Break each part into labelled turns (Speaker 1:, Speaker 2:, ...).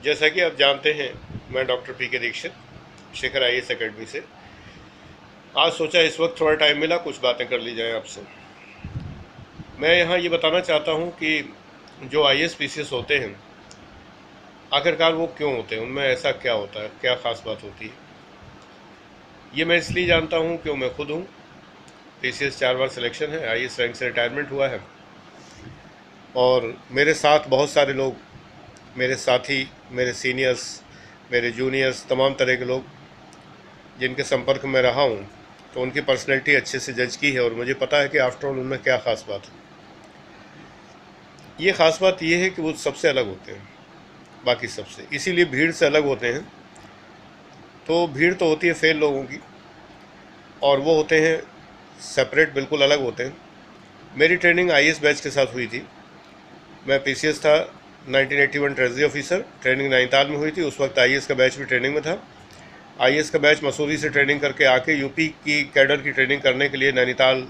Speaker 1: जैसा कि आप जानते हैं, मैं डॉक्टर पी के दीक्षित शेखर आईएएस एकेडमी से आज सोचा इस वक्त थोड़ा टाइम मिला, कुछ बातें कर ली जाए आपसे। मैं यहाँ ये बताना चाहता हूँ कि जो आईएएस पीसीएस होते हैं, आखिरकार वो क्यों होते हैं, उनमें ऐसा क्या होता है, क्या ख़ास बात होती है। ये मैं इसलिए जानता हूँ क्यों मैं खुद हूँ पीसीएस 4 बार सिलेक्शन है, आईएएस रैंक से रिटायरमेंट हुआ है, और मेरे साथ बहुत सारे लोग, मेरे साथी, मेरे सीनियर्स, मेरे जूनियर्स, तमाम तरह के लोग जिनके संपर्क में रहा हूँ, तो उनकी पर्सनैलिटी अच्छे से जज की है और मुझे पता है कि आफ्टर ऑल उनमें क्या ख़ास बात है। ये ख़ास बात ये है कि वो सबसे अलग होते हैं बाकी सबसे, इसीलिए भीड़ से अलग होते हैं। तो भीड़ तो होती है फेल लोगों की, और वो होते हैं सेपरेट, बिल्कुल अलग होते हैं। मेरी ट्रेनिंग आईएएस बैच के साथ हुई थी। मैं पीसीएस था 1981 ट्रेजरी ऑफिसर, ट्रेनिंग नैनीताल में हुई थी। उस वक्त आईएएस का बैच भी ट्रेनिंग में था। आईएएस का बैच मसूरी से ट्रेनिंग करके आके यूपी की कैडर की ट्रेनिंग करने के लिए नैनीताल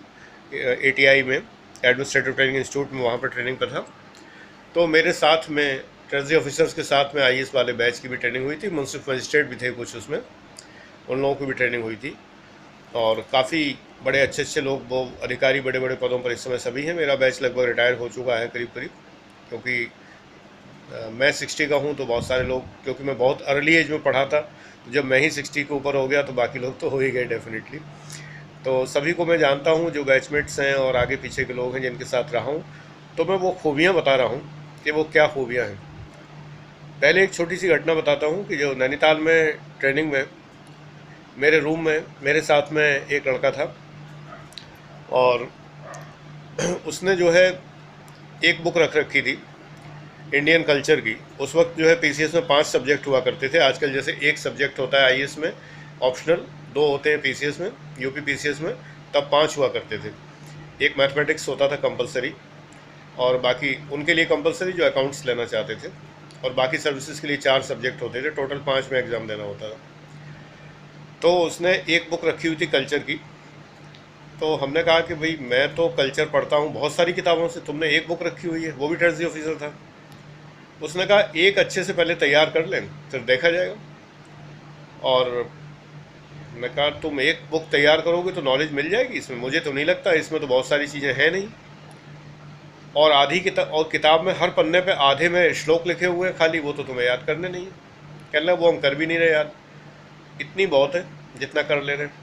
Speaker 1: एटीआई में, एडमिनिस्ट्रेटिव ट्रेनिंग इंस्टीट्यूट में, वहाँ पर ट्रेनिंग पर था। तो मेरे साथ में ट्रेजरी ऑफिसर्स के साथ में आईएएस वाले बैच की भी ट्रेनिंग हुई थी। मुंसिफ मजिस्ट्रेट भी थे कुछ उसमें, उन लोगों की भी ट्रेनिंग हुई थी। और काफ़ी बड़े अच्छे अच्छे लोग, वो अधिकारी बड़े बड़े पदों पर इस समय सभी हैं। मेरा बैच लगभग रिटायर हो चुका है करीब करीब, क्योंकि मैं 60 का हूँ, तो बहुत सारे लोग, क्योंकि मैं बहुत अर्ली एज में पढ़ा था, तो जब मैं ही 60 के ऊपर हो गया तो बाकी लोग तो हो ही गए डेफिनेटली। तो सभी को मैं जानता हूँ, जो बैचमेट्स हैं और आगे पीछे के लोग हैं जिनके साथ रहा हूँ। तो मैं वो खूबियाँ बता रहा हूँ कि वो क्या खूबियाँ हैं। पहले एक छोटी सी घटना बताता हूँ कि जो नैनीताल में ट्रेनिंग में मेरे रूम में मेरे साथ में एक लड़का था, और उसने जो है एक बुक रख रखी थी इंडियन कल्चर की। उस वक्त जो है पीसीएस में 5 सब्जेक्ट हुआ करते थे। आजकल जैसे एक सब्जेक्ट होता है आईएएस में, ऑप्शनल 2 होते हैं पीसीएस में, यूपी पीसीएस में, तब 5 हुआ करते थे। एक मैथमेटिक्स होता था कंपलसरी, और बाकी उनके लिए कंपलसरी जो अकाउंट्स लेना चाहते थे, और बाकी सर्विसेज के लिए 4 सब्जेक्ट होते थे। टोटल 5 में एग्ज़ाम देना होता था। तो उसने एक बुक रखी हुई थी कल्चर की। तो हमने कहा कि भाई मैं तो कल्चर पढ़ता हूँ बहुत सारी किताबों से, तुमने एक बुक रखी हुई है, वो भी ट्रेजरी ऑफिसर था। उसने कहा एक अच्छे से पहले तैयार कर लें, फिर देखा जाएगा। और मैं कहा तुम एक बुक तैयार करोगे तो नॉलेज मिल जाएगी इसमें? मुझे तो नहीं लगता, इसमें तो बहुत सारी चीज़ें हैं नहीं। और आधी किताब, और किताब में हर पन्ने पे आधे में श्लोक लिखे हुए हैं खाली, वो तो तुम्हें याद करने नहीं है। कहना वो हम कर भी नहीं रहे याद, इतनी बहुत है जितना कर ले रहे हैं।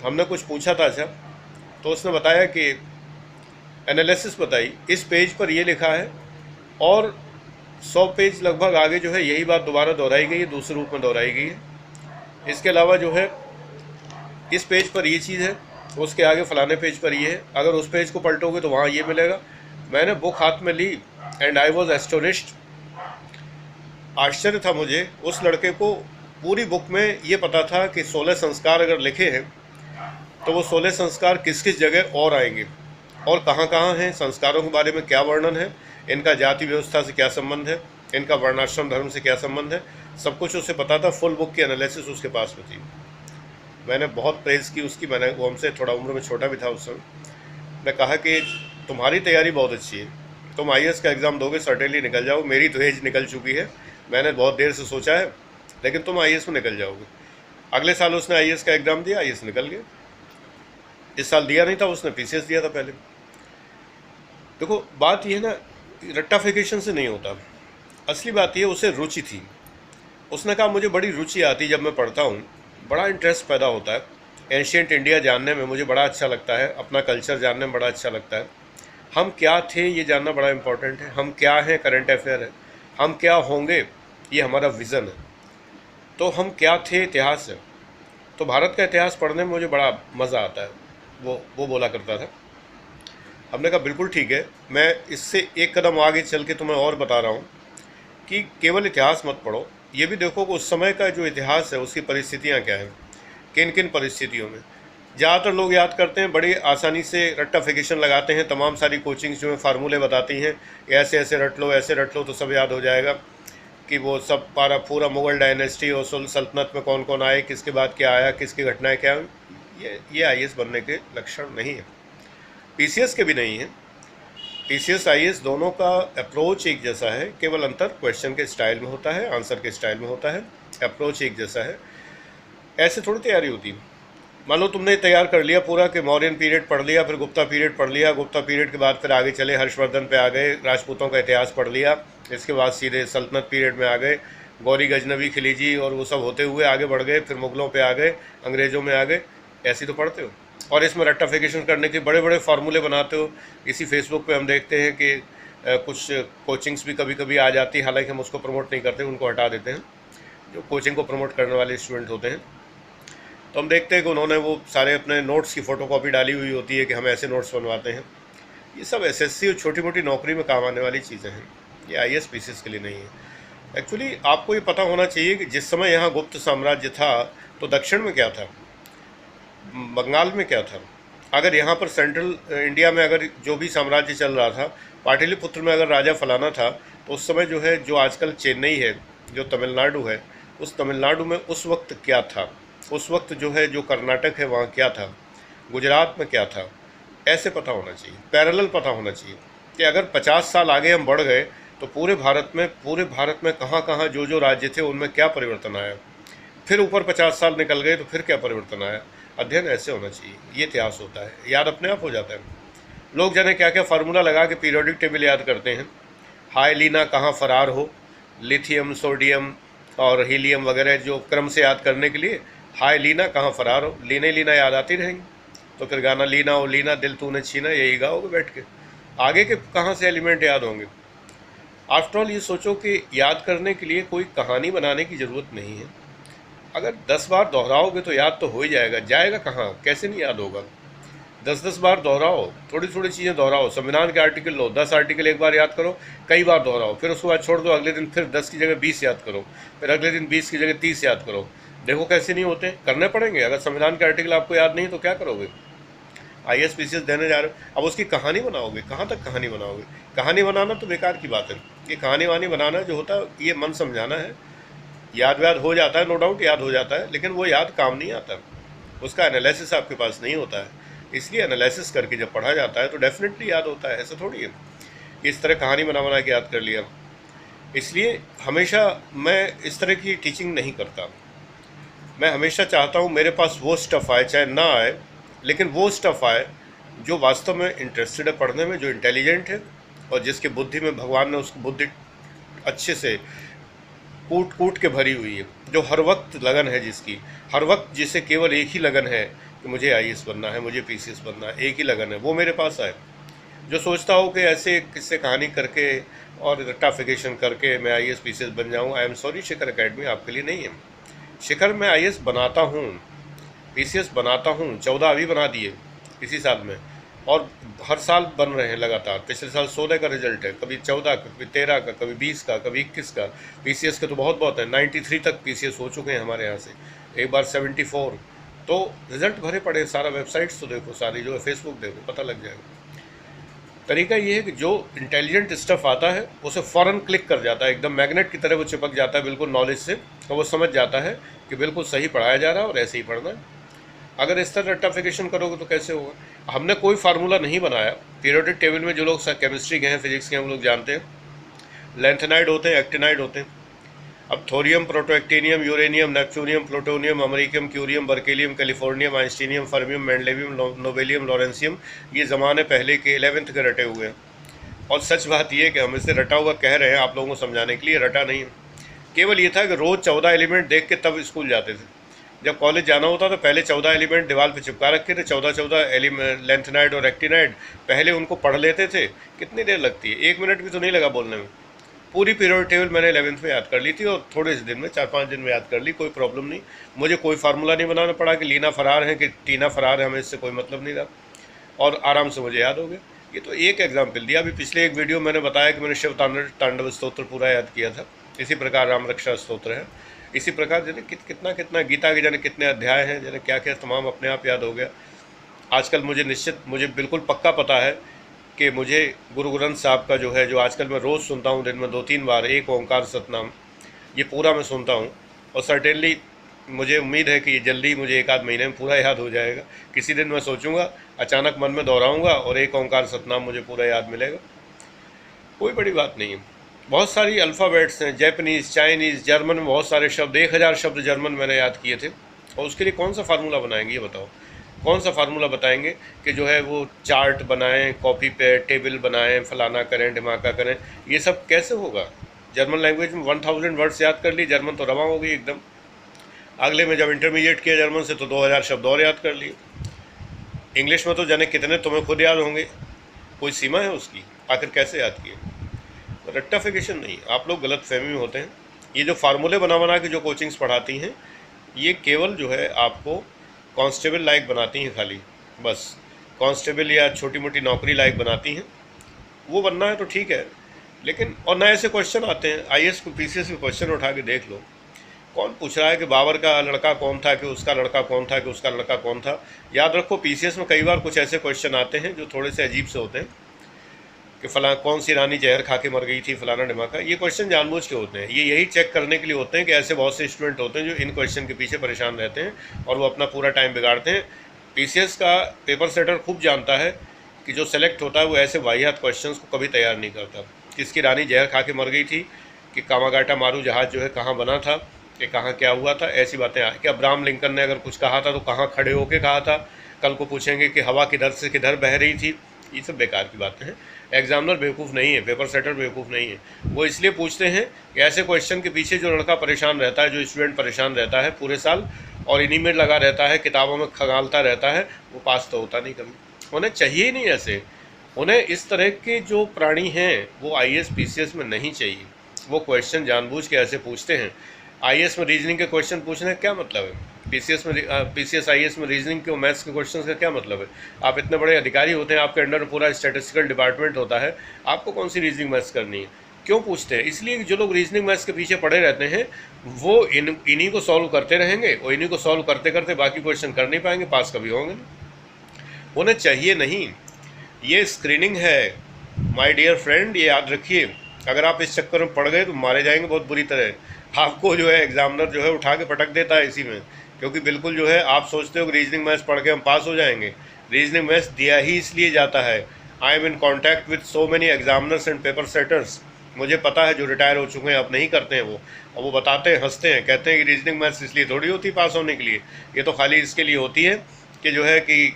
Speaker 1: हमने कुछ पूछा था अच्छा, तो उसने बताया कि एनालिसिस बताई, इस पेज पर ये लिखा है, और 100 पेज लगभग आगे जो है यही बात दोबारा दोहराई गई है, दूसरे रूप में दोहराई गई है। इसके अलावा जो है इस पेज पर ये चीज़ है, उसके आगे फलाने पेज पर ये है, अगर उस पेज को पलटोगे तो वहाँ ये मिलेगा। मैंने बुक हाथ में ली एंड आई वॉज एस्टोनिश्ड। आश्चर्य था मुझे, उस लड़के को पूरी बुक में ये पता था कि 16 संस्कार अगर लिखे हैं तो वो 16 संस्कार किस किस जगह और आएंगे, और कहाँ कहाँ हैं, संस्कारों के बारे में क्या वर्णन है, इनका जाति व्यवस्था से क्या संबंध है, इनका वर्णाश्रम धर्म से क्या संबंध है, सब कुछ उसे पता था। फुल बुक की एनालिसिस उसके पास में थी। मैंने बहुत प्रेज़ की उसकी। मैंने, वो हमसे थोड़ा उम्र में छोटा भी था उस समय। मैं कहा कि तुम्हारी तैयारी बहुत अच्छी है, तुम आईएएस का एग्ज़ाम दोगे, सर्टेनली निकल जाओ। मेरी तो एज निकल चुकी है, मैंने बहुत देर से सोचा है, लेकिन तुम आईएएस में निकल जाओगे। अगले साल उसने आईएएस का एग्ज़ाम दिया, आईएएस निकल गया। इस साल दिया नहीं था उसने, पीसीएस दिया था पहले। देखो बात ये है ना, रट्टाफिकेशन से नहीं होता। असली बात ये, उसे रुचि थी। उसने कहा मुझे बड़ी रुचि आती जब मैं पढ़ता हूँ, बड़ा इंटरेस्ट पैदा होता है। एंशियंट इंडिया जानने में मुझे बड़ा अच्छा लगता है, अपना कल्चर जानने में बड़ा अच्छा लगता है। हम क्या थे ये जानना बड़ा इम्पोर्टेंट है, हम क्या हैं करंट अफेयर है, हम क्या होंगे ये हमारा विज़न है। तो हम क्या थे इतिहास है। तो भारत का इतिहास पढ़ने में मुझे बड़ा मज़ा आता है, वो बोला करता था। हमने कहा बिल्कुल ठीक है, मैं इससे एक कदम आगे चल के तुम्हें और बता रहा हूँ कि केवल इतिहास मत पढ़ो, ये भी देखो कि उस समय का जो इतिहास है उसकी परिस्थितियाँ क्या हैं, किन किन परिस्थितियों में। ज़्यादातर लोग याद करते हैं, बड़ी आसानी से रट्टाफिकेशन लगाते हैं। तमाम सारी कोचिंग्स जो है फार्मूले बताती हैं, ऐसे ऐसे रट लो, ऐसे रट लो तो सब याद हो जाएगा, कि वो सब पूरा मुग़ल डायनेस्टी और सल्तनत में कौन कौन आए, किसके बाद क्या आया, किसकी घटनाएं क्या हुई। ये आईएएस बनने के लक्षण नहीं है, पीसीएस के भी नहीं है। TCS IAS दोनों का अप्रोच एक जैसा है, केवल अंतर क्वेश्चन के स्टाइल में होता है, आंसर के स्टाइल में होता है, अप्रोच एक जैसा है। ऐसे थोड़ी तैयारी होती है। मान लो तुमने तैयार कर लिया पूरा कि मौर्यन पीरियड पढ़ लिया, फिर गुप्ता पीरियड पढ़ लिया, गुप्ता पीरियड के बाद फिर आगे चले हर्षवर्धन पे आ गए, राजपूतों का इतिहास पढ़ लिया, इसके बाद सीधे सल्तनत पीरियड में आ गए, गौरी गजनवी खिलजी और वो सब होते हुए आगे बढ़ गए, फिर मुगलों पे आ गए, अंग्रेज़ों में आ गए। ऐसे तो पढ़ते हो और इसमें रेक्टिफिकेशन करने के बड़े बड़े फार्मूले बनाते हो। इसी फेसबुक पे हम देखते हैं कि कुछ कोचिंग्स भी कभी कभी आ जाती है, हालांकि हम उसको प्रमोट नहीं करते, उनको हटा देते हैं। जो कोचिंग को प्रमोट करने वाले स्टूडेंट होते हैं, तो हम देखते हैं कि उन्होंने वो सारे अपने नोट्स की फ़ोटोकॉपी डाली हुई होती है कि हम ऐसे नोट्स बनवाते हैं। ये सब SSC और छोटी मोटी नौकरी में काम आने वाली चीज़ें हैं, ये IAS PCS के लिए नहीं है। एक्चुअली आपको ये पता होना चाहिए कि जिस समय यहाँ गुप्त साम्राज्य था तो दक्षिण में क्या था, बंगाल में क्या था। अगर यहाँ पर सेंट्रल इंडिया में अगर जो भी साम्राज्य चल रहा था, पाटलिपुत्र में अगर राजा फलाना था, तो उस समय जो है, जो आजकल चेन्नई है, जो तमिलनाडु है, उस तमिलनाडु में उस वक्त क्या था, उस वक्त जो है जो कर्नाटक है वहाँ क्या था, गुजरात में क्या था, ऐसे पता होना चाहिए, पैरेलल पता होना चाहिए कि अगर 50 साल आगे हम बढ़ गए तो पूरे भारत में कहाँ कहाँ जो जो राज्य थे उनमें क्या परिवर्तन आया, फिर ऊपर 50 साल निकल गए तो फिर क्या परिवर्तन आया। अध्ययन ऐसे होना चाहिए, ये इतिहास होता है, याद अपने आप हो जाता है। लोग जाने क्या क्या फार्मूला लगा के पीरियोडिक टेबल याद करते हैं। हाई लीना कहाँ फरार हो, लिथियम, सोडियम और हीलियम वगैरह जो क्रम से याद करने के लिए, हाय लीना कहाँ फरार हो, लीने लीना याद आती रहेंगी। तो फिर गाना लीना ओ लीना दिल तूने छीना, यही गाओगे बैठ के, आगे के कहाँ से एलिमेंट याद होंगे। आफ्टर ऑल ये सोचो कि याद करने के लिए कोई कहानी बनाने की ज़रूरत नहीं है। अगर 10 बार दोहराओगे तो याद तो हो ही जाएगा, जाएगा कहाँ, कैसे नहीं याद होगा। 10-10 बार दोहराओ, थोड़ी थोड़ी चीज़ें दोहराओ। संविधान के आर्टिकल लो, 10 आर्टिकल एक बार याद करो, कई बार दोहराओ, फिर उसके बाद छोड़ दो, अगले दिन फिर 10 की जगह 20 याद करो, फिर अगले दिन 20 की जगह 30 याद करो। देखो कैसे नहीं होते, करने पड़ेंगे। अगर संविधान के आर्टिकल आपको याद नहीं तो क्या करोगे। IAS PCS देने जा रहे हो, अब उसकी कहानी बनाओगे, कहाँ तक कहानी बनाओगे। कहानी बनाना तो बेकार की बात है। ये कहानी वानी बनाना जो होता है, ये मन समझाना है। याद व्याद हो जाता है, नो डाउट याद हो जाता है, लेकिन वो याद काम नहीं आता, उसका एनालिसिस आपके पास नहीं होता है। इसलिए एनालिसिस करके जब पढ़ा जाता है तो डेफिनेटली याद होता है। ऐसा थोड़ी है इस तरह कहानी बना बना के याद कर लिया। इसलिए हमेशा मैं इस तरह की टीचिंग नहीं करता। मैं हमेशा चाहता हूँ मेरे पास वो स्टफ़ आए, चाहे ना आए, लेकिन वो स्टफ़ आए जो वास्तव में इंटरेस्टेड है पढ़ने में, जो इंटेलिजेंट है और जिसकी बुद्धि में भगवान ने उसको बुद्धि अच्छे से कूट कूट के भरी हुई है, जो हर वक्त लगन है, जिसकी हर वक्त, जिसे केवल एक ही लगन है कि मुझे IAS बनना है, मुझे PCS बनना है, एक ही लगन है, वो मेरे पास आए। जो सोचता हो कि ऐसे किससे कहानी करके और रट्टाफिकेशन करके मैं IAS PCS बन जाऊँ, I am sorry, Shikhar academy आपके लिए नहीं है। शिखर में IAS बनाता हूँ, PCS बनाता हूँ, 14 अभी बना दिए इसी साल में, और हर साल बन रहे हैं लगातार। पिछले साल 16 का रिजल्ट है, कभी 14 का, कभी 13 का, कभी 20 का, कभी 21 का। PCS के तो बहुत बहुत है, 93 तक PCS हो चुके हैं हमारे यहाँ से, एक बार 74। तो रिजल्ट भरे पड़े, सारा वेबसाइट्स तो देखो, सारी जो है फेसबुक देखो, पता लग जाएगा। तरीका ये है कि जो इंटेलिजेंट स्टफ़ आता है उसे फ़ौरन क्लिक कर जाता है, एकदम मैग्नेट की तरह वो चिपक जाता है बिल्कुल नॉलेज से, तो वो समझ जाता है कि बिल्कुल सही पढ़ाया जा रहा है और ऐसे ही पढ़ना है। अगर इस तरह रट्टाफिकेशन करोगे तो कैसे होगा। हमने कोई फार्मूला नहीं बनाया। पीरियोडिक टेबल में जो लोग केमिस्ट्री के हैं, फिजिक्स के हैं, वो लोग जानते हैं, लेंथेनाइड होते हैं, एक्टिनाइड होते हैं। अब thorium, protactinium, uranium, neptunium, plutonium, americium, curium, berkelium, californium, einsteinium, fermium, mendelevium, nobelium, lawrencium, ये ज़माने पहले के 11th के रटे हुए हैं। और सच बात ये है कि हम इसे रटा हुआ कह रहे हैं आप लोगों को समझाने के लिए, रटा नहीं है। केवल ये था कि रोज़ 14 एलिमेंट देख के तब स्कूल जाते थे। जब कॉलेज जाना होता तो पहले 14 एलिमेंट दीवार पे चिपका रखे थे, 14 एलिमेंट लेंथेनाइड और एक्टिनाइड, पहले उनको पढ़ लेते थे। कितनी देर लगती है, 1 मिनट भी तो नहीं लगा बोलने में। पूरी पीरियोडिक टेबल मैंने 11th में याद कर ली थी, और थोड़े से दिन में, 4-5 दिन में याद कर ली, कोई प्रॉब्लम नहीं। मुझे कोई फार्मूला नहीं बनाना पड़ा कि लीना फरार है कि टीना फरार है, हमें इससे कोई मतलब नहीं रहा, और आराम से मुझे याद हो गया। ये तो एक एग्जाम्पल दिया। अभी पिछले एक वीडियो मैंने बताया कि मैंने शिव तांडव स्तोत्र पूरा याद किया था। इसी प्रकार राम रक्षा स्तोत्र है, इसी प्रकार जाने कितना कितना गीता के जाने कितने अध्याय हैं, जाने क्या क्या, तमाम अपने आप याद हो गया। आजकल मुझे बिल्कुल पक्का पता है कि मुझे गुरु ग्रंथ साहब का जो है, जो आजकल मैं रोज़ सुनता हूँ, दिन में 2-3 बार, एक ओंकार सतनाम, ये पूरा मैं सुनता हूँ। और सर्टेनली मुझे उम्मीद है कि ये जल्दी मुझे 1 आध महीने में पूरा याद हो जाएगा। किसी दिन मैं सोचूंगा, अचानक मन में दोहराऊंगा और एक ओंकार सतनाम मुझे पूरा याद मिलेगा। कोई बड़ी बात नहीं है। बहुत सारी अल्फ़ाबेट्स हैं, जैपनीज़, चाइनीज़, जर्मन में बहुत सारे शब्द, 1000 शब्द जर्मन मैंने याद किए थे। और उसके लिए कौन सा फार्मूला बनाएंगे ये बताओ? कौन सा फार्मूला बताएंगे कि जो है वो चार्ट बनाएं, कॉपी पे टेबल बनाएं, फलाना करें, ढिमाका करें? ये सब कैसे होगा? जर्मन लैंग्वेज में 1000 वर्ड्स याद कर ली, जर्मन तो रवा हो गई एकदम। अगले में जब इंटरमीडिएट किया जर्मन से तो 2000 शब्द और याद कर लिए। इंग्लिश में तो जाने कितने तुम्हें खुद याद होंगे, कोई सीमा है उसकी? आखिर कैसे याद किए? रट्टाफिकेशन नहीं, आप लोग गलत फहमी में होते हैं। ये जो फार्मूले बना बना के जो कोचिंग्स पढ़ाती हैं, ये केवल जो है आपको कांस्टेबल लायक बनाती हैं खाली, बस कांस्टेबल या छोटी मोटी नौकरी लायक बनाती हैं। वो बनना है तो ठीक है, लेकिन और नए ऐसे क्वेश्चन आते हैं, आईएएस को पीसीएस के क्वेश्चन उठा के देख लो। कौन पूछ रहा है कि बाबर का लड़का कौन था, कि उसका लड़का कौन था, कि उसका लड़का कौन था? याद रखो, पीसीएस में कई बार कुछ ऐसे क्वेश्चन आते हैं जो थोड़े से अजीब से होते हैं कि फला कौन सी रानी जहर खा के मर गई थी, फलाना ढिमाका। ये क्वेश्चन जानबूझ के होते हैं, ये यही चेक करने के लिए होते हैं कि ऐसे बहुत से स्टूडेंट होते हैं जो इन क्वेश्चन के पीछे परेशान रहते हैं और वो अपना पूरा टाइम बिगाड़ते हैं। पीसीएस का पेपर सेटर खूब जानता है कि जो सेलेक्ट होता है वो ऐसे वाहियात क्वेश्चन को कभी तैयार नहीं करता। किसकी रानी जहर खा के मर गई थी, कि कामागाटा मारू जहाज़ जो है कहाँ बना था, कि कहाँ क्या हुआ था, ऐसी बातें। कि अब्राहम लिंकन ने अगर कुछ कहा था तो कहाँ खड़े होके कहा था। कल को पूछेंगे कि हवा किधर से किधर बह रही थी। ये सब बेकार की बातें हैं। एग्जामिनर बेवकूफ़ नहीं है, पेपर सेटर बेवकूफ़ नहीं है। वो इसलिए पूछते हैं कि ऐसे क्वेश्चन के पीछे जो लड़का परेशान रहता है, जो स्टूडेंट परेशान रहता है पूरे साल और इन्हीं में लगा रहता है, किताबों में खंगालता रहता है, वो पास तो होता नहीं कभी। उन्हें चाहिए ही नहीं ऐसे। उन्हें इस तरह के जो प्राणी हैं वो आईएएस पीसीएस में नहीं चाहिए। वो क्वेश्चन जानबूझ के ऐसे पूछते हैं। आईएएस में रीजनिंग के क्वेश्चन पूछने का क्या मतलब है? पीसीएस आईएएस में रीजनिंग के मैथ्स के क्वेश्चन का क्या मतलब है? आप इतने बड़े अधिकारी होते हैं, आपके अंडर पूरा स्टैटिस्टिकल डिपार्टमेंट होता है, आपको कौन सी रीजनिंग मैथ्स करनी है? क्यों पूछते हैं? इसलिए कि जो लोग रीजनिंग मैथ्स के पीछे पड़े रहते हैं वो इन्हीं को सॉल्व करते रहेंगे और इन्हीं को सॉल्व करते करते बाकी क्वेश्चन कर नहीं पाएंगे, पास कभी होंगे नहीं। उन्हें चाहिए नहीं। ये स्क्रीनिंग है माय डियर फ्रेंड, ये याद रखिए। अगर आप इस चक्कर में पड़ गए तो मारे जाएंगे बहुत बुरी तरह। आपको जो है एग्जामिनर जो है उठा के पटक देता है इसी में, क्योंकि बिल्कुल जो है आप सोचते हो कि रीजनिंग मैथ्स पढ़ के हम पास हो जाएंगे। रीजनिंग मैथ्स दिया ही इसलिए जाता है। I am in contact with so many examiners and paper setters. मुझे पता है जो रिटायर हो चुके हैं, अब नहीं करते हैं वो, और वो बताते हैं, हंसते हैं, कहते हैं कि रीजनिंग मैथ्स इसलिए थोड़ी होती पास होने के लिए, ये तो खाली इसके लिए होती है कि जो है कि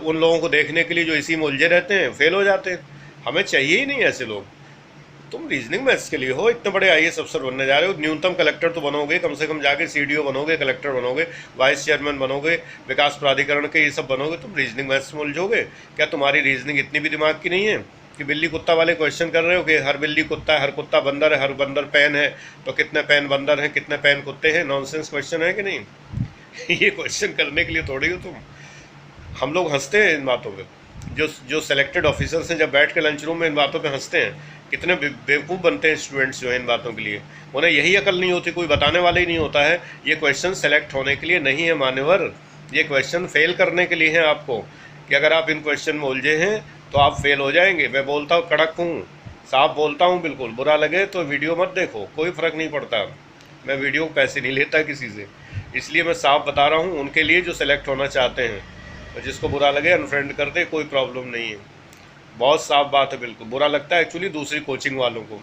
Speaker 1: उन लोगों को देखने के लिए जो इसी में उलझे रहते हैं फेल हो जाते हैं। हमें चाहिए ही नहीं ऐसे लोग। तुम रीजनिंग मैथ्स के लिए हो, इतने बड़े आईएएस अफसर बनने जा रहे हो, न्यूनतम कलेक्टर तो बनोगे, कम से कम जाके सीडीओ बनोगे, कलेक्टर बनोगे, वाइस चेयरमैन बनोगे, विकास प्राधिकरण के ये सब बनोगे। तुम रीजनिंग मैथ्स में उलझोगे? क्या तुम्हारी रीजनिंग इतनी भी दिमाग की नहीं है कि बिल्ली कुत्ता वाले क्वेश्चन कर रहे हो कि हर बिल्ली कुत्ता है, हर कुत्ता बंदर है, हर बंदर पेन है, तो कितने पेन बंदर हैं, कितने पेन कुत्ते हैं? नॉनसेंस क्वेश्चन है कि नहीं? ये क्वेश्चन करने के लिए थोड़ी हो तुम। हम लोग हंसते हैं इन बातों पे। जो सेलेक्टेड ऑफिसर्स हैं जब बैठ के लंच रूम में इन बातों पे हंसते हैं, कितने बेवकूफ़ बनते हैं स्टूडेंट्स जो है इन बातों के लिए। उन्हें यही अकल नहीं होती, कोई बताने वाला ही नहीं होता है। ये क्वेश्चन सेलेक्ट होने के लिए नहीं है मान्यवर, ये क्वेश्चन फेल करने के लिए है आपको, कि अगर आप इन क्वेश्चन में उलझे हैं तो आप फेल हो जाएंगे। मैं बोलता हूँ, कड़क हूँ, साफ बोलता हूँ बिल्कुल। बुरा लगे तो वीडियो मत देखो, कोई फ़र्क नहीं पड़ता। मैं वीडियो पैसे नहीं लेता किसी से, इसलिए मैं साफ बता रहा हूँ उनके लिए जो सेलेक्ट होना चाहते हैं। तो जिसको बुरा लगे अनफ्रेंड कर दे, कोई प्रॉब्लम नहीं है। बहुत साफ बात है, बिल्कुल। बुरा लगता है एक्चुअली दूसरी कोचिंग वालों को,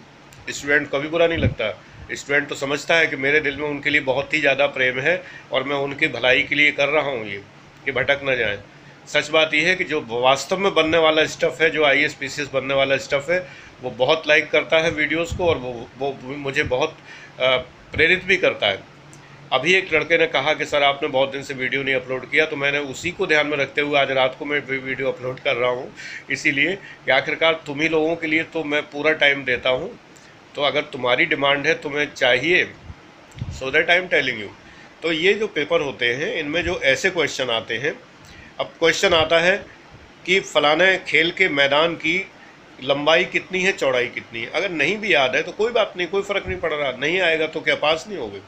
Speaker 1: स्टूडेंट को भी बुरा नहीं लगता। स्टूडेंट तो समझता है कि मेरे दिल में उनके लिए बहुत ही ज़्यादा प्रेम है और मैं उनकी भलाई के लिए कर रहा हूँ ये, कि भटक ना जाए। सच बात यह है कि जो वास्तव में बनने वाला स्टफ़ है, जो आईएएस पीसीएस बनने वाला स्टफ़ है, वो बहुत लाइक करता है वीडियोज़ को, और वो मुझे बहुत प्रेरित भी करता है। अभी एक लड़के ने कहा कि सर आपने बहुत दिन से वीडियो नहीं अपलोड किया, तो मैंने उसी को ध्यान में रखते हुए आज रात को मैं वीडियो अपलोड कर रहा हूँ, इसीलिए कि आखिरकार तुम ही लोगों के लिए तो मैं पूरा टाइम देता हूँ। तो अगर तुम्हारी डिमांड है, तुम्हें चाहिए, so that I am telling you. तो ये जो पेपर होते हैं इनमें जो ऐसे क्वेश्चन आते हैं, अब क्वेश्चन आता है कि फ़लाने खेल के मैदान की लंबाई कितनी है, चौड़ाई कितनी है। अगर नहीं भी याद है तो कोई बात नहीं, कोई फ़र्क नहीं पड़ रहा, नहीं आएगा तो क्या पास नहीं होगे?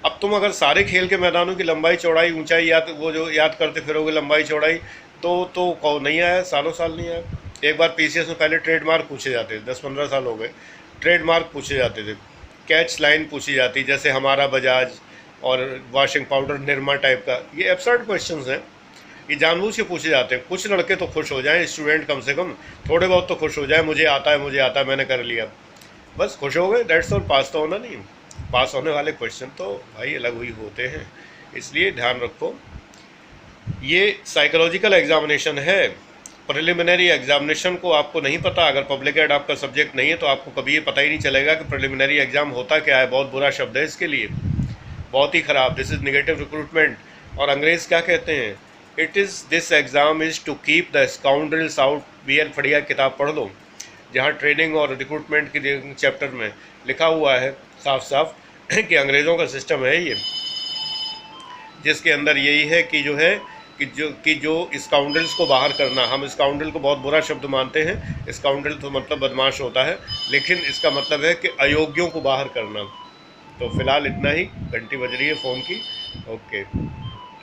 Speaker 1: अब तुम अगर सारे खेल के मैदानों की लंबाई चौड़ाई ऊंचाई याद, वो जो याद करते फिरोगे लंबाई चौड़ाई, तो नहीं आया, सालों साल नहीं आया। एक बार पीसीएस में पहले ट्रेडमार्क पूछे जाते थे, 10-15 साल हो गए, ट्रेडमार्क पूछे जाते थे, कैच लाइन पूछी जाती, जैसे हमारा बजाज और वॉशिंग पाउडर निरमा टाइप का। ये एब्सर्ड क्वेश्चंस हैं। ये जानबूझ के पूछे जाते हैं। कुछ लड़के तो खुश हो जाएं, स्टूडेंट कम से कम थोड़े बहुत तो खुश हो जाए, मुझे आता है मैंने कर लिया, बस खुश हो गए, दैट्स ऑल। पास तो होना नहीं। पास होने वाले क्वेश्चन तो भाई अलग ही होते हैं, इसलिए ध्यान रखो। ये साइकोलॉजिकल एग्जामिनेशन है, प्रिलिमिनरी एग्जामिनेशन को आपको नहीं पता। अगर पब्लिक एड आपका सब्जेक्ट नहीं है तो आपको कभी ये पता ही नहीं चलेगा कि प्रिलिमिनरी एग्जाम होता क्या है। बहुत बुरा शब्द है इसके लिए, बहुत ही ख़राब। This is negative recruitment. और अंग्रेज़ क्या कहते हैं, it is this exam is to keep the scoundrels out. BL Fadia किताब पढ़ लो, जहाँ ट्रेनिंग और रिक्रूटमेंट के चैप्टर में लिखा हुआ है साफ साफ कि अंग्रेज़ों का सिस्टम है ये, जिसके अंदर यही है कि जो है कि जो स्काउंडल्स को बाहर करना। हम स्काउंडल को बहुत बुरा शब्द मानते हैं, स्काउंडल तो मतलब बदमाश होता है, लेकिन इसका मतलब है कि अयोग्यों को बाहर करना। तो फिलहाल इतना ही, घंटी बज रही है फ़ोन की। Okay,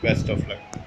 Speaker 1: best of luck.